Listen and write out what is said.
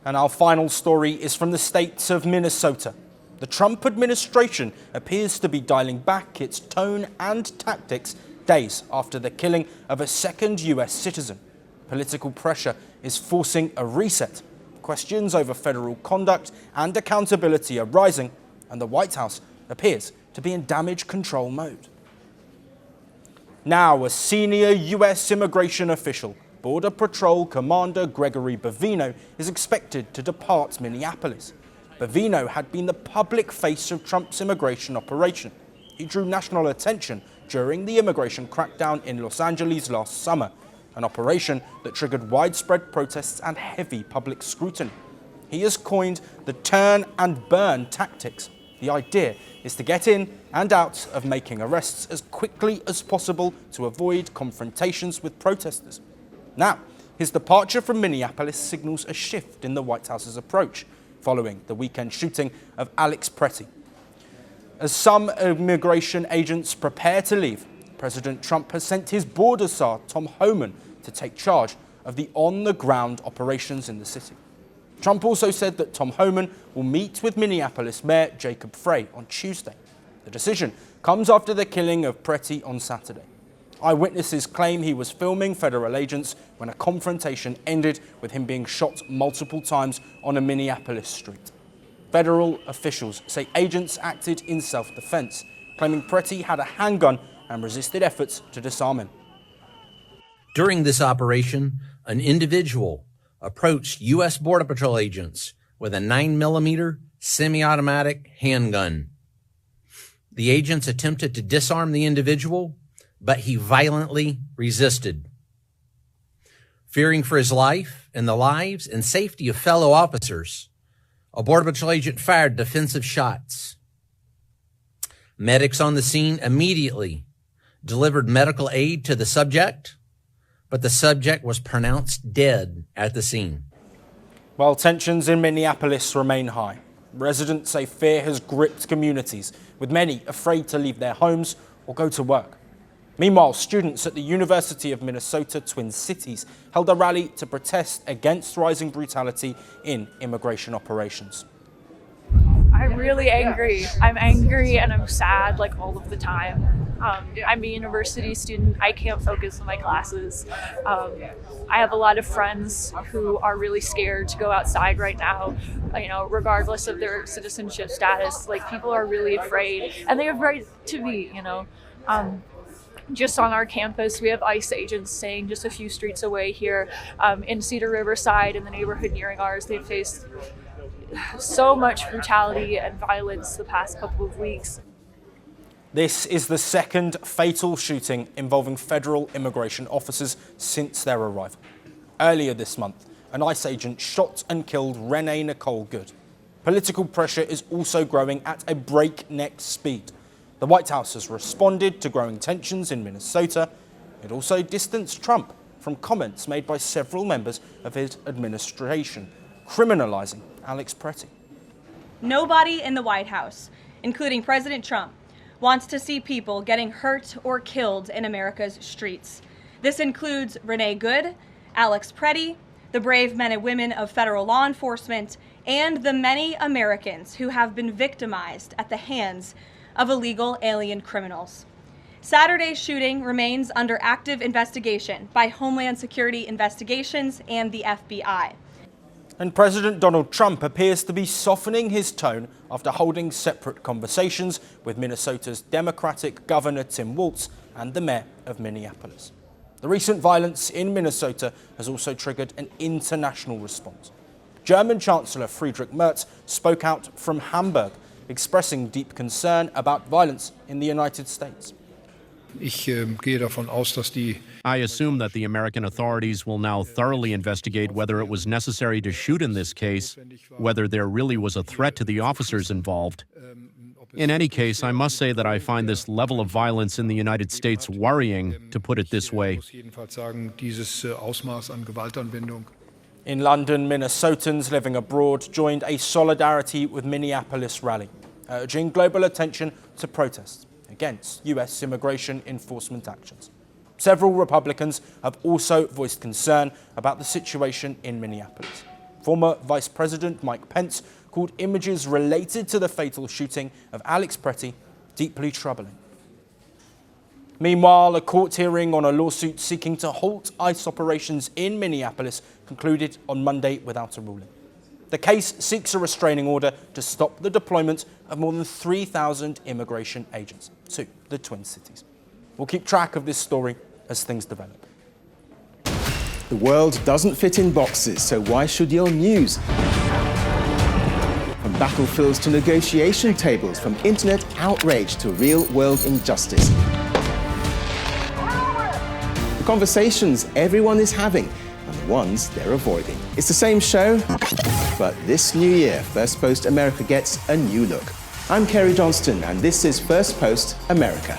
And our final story is from the state of Minnesota. The Trump administration appears to be dialing back its tone and tactics days after the killing of a second US citizen. Political pressure is forcing a reset. Questions over federal conduct and accountability are rising, and the White House appears to be in damage control mode. Now, a senior US immigration official, Border Patrol Commander Gregory Bovino, is expected to depart Minneapolis. Bovino had been the public face of Trump's immigration operation. He drew national attention during the immigration crackdown in Los Angeles last summer, an operation that triggered widespread protests and heavy public scrutiny. He has coined the turn and burn tactics. The idea is to get in and out of making arrests as quickly as possible to avoid confrontations with protesters. Now, his departure from Minneapolis signals a shift in the White House's approach, following the weekend shooting of Alex Pretti. As some immigration agents prepare to leave, President Trump has sent his border czar, Tom Homan, to take charge of the on-the-ground operations in the city. Trump also said that Tom Homan will meet with Minneapolis Mayor Jacob Frey on Tuesday. The decision comes after the killing of Pretti on Saturday. Eyewitnesses claim he was filming federal agents when a confrontation ended with him being shot multiple times on a Minneapolis street. Federal officials say agents acted in self-defense, claiming Pretti had a handgun and resisted efforts to disarm him. During this operation, an individual approached U.S. Border Patrol agents with a 9mm semi-automatic handgun. The agents attempted to disarm the individual, but he violently resisted. Fearing for his life and the lives and safety of fellow officers, a Border Patrol agent fired defensive shots. Medics on the scene immediately delivered medical aid to the subject, but the subject was pronounced dead at the scene. While tensions in Minneapolis remain high, residents say fear has gripped communities, with many afraid to leave their homes or go to work. Meanwhile, students at the University of Minnesota Twin Cities held a rally to protest against rising brutality in immigration operations. I'm really angry. I'm angry and I'm sad like all of the time. I'm a university student. I can't focus on my classes. I have a lot of friends who are really scared to go outside right now, regardless of their citizenship status. Like, people are really afraid, and they have right to be, Just on our campus, we have ICE agents staying just a few streets away here in Cedar Riverside, in the neighborhood nearing ours. They've faced so much brutality and violence the past couple of weeks. This is the second fatal shooting involving federal immigration officers since their arrival. Earlier this month, an ICE agent shot and killed Renee Nicole Good. Political pressure is also growing at a breakneck speed. The White House has responded to growing tensions in Minnesota. It also distanced Trump from comments made by several members of his administration, criminalizing Alex Pretti. Nobody in the White House, including President Trump, wants to see people getting hurt or killed in America's streets. This includes Renee Good, Alex Pretti, the brave men and women of federal law enforcement, and the many Americans who have been victimized at the hands of illegal alien criminals. Saturday's shooting remains under active investigation by Homeland Security Investigations and the FBI. And President Donald Trump appears to be softening his tone after holding separate conversations with Minnesota's Democratic Governor Tim Walz and the mayor of Minneapolis. The recent violence in Minnesota has also triggered an international response. German Chancellor Friedrich Merz spoke out from Hamburg, expressing deep concern about violence in the United States. I assume that the American authorities will now thoroughly investigate whether it was necessary to shoot in this case, whether there really was a threat to the officers involved. In any case, I must say that I find this level of violence in the United States worrying, to put it this way. In London, Minnesotans living abroad joined a Solidarity with Minneapolis rally, urging global attention to protests against US immigration enforcement actions. Several Republicans have also voiced concern about the situation in Minneapolis. Former Vice President Mike Pence called images related to the fatal shooting of Alex Pretti deeply troubling. Meanwhile, a court hearing on a lawsuit seeking to halt ICE operations in Minneapolis concluded on Monday without a ruling. The case seeks a restraining order to stop the deployment of more than 3,000 immigration agents to the Twin Cities. We'll keep track of this story as things develop. The world doesn't fit in boxes, so why should your news? From battlefields to negotiation tables, from internet outrage to real-world injustice. The conversations everyone is having and the ones they're avoiding. It's the same show, but this new year, Firstpost America gets a new look. I'm Kerry Johnston, and this is Firstpost America.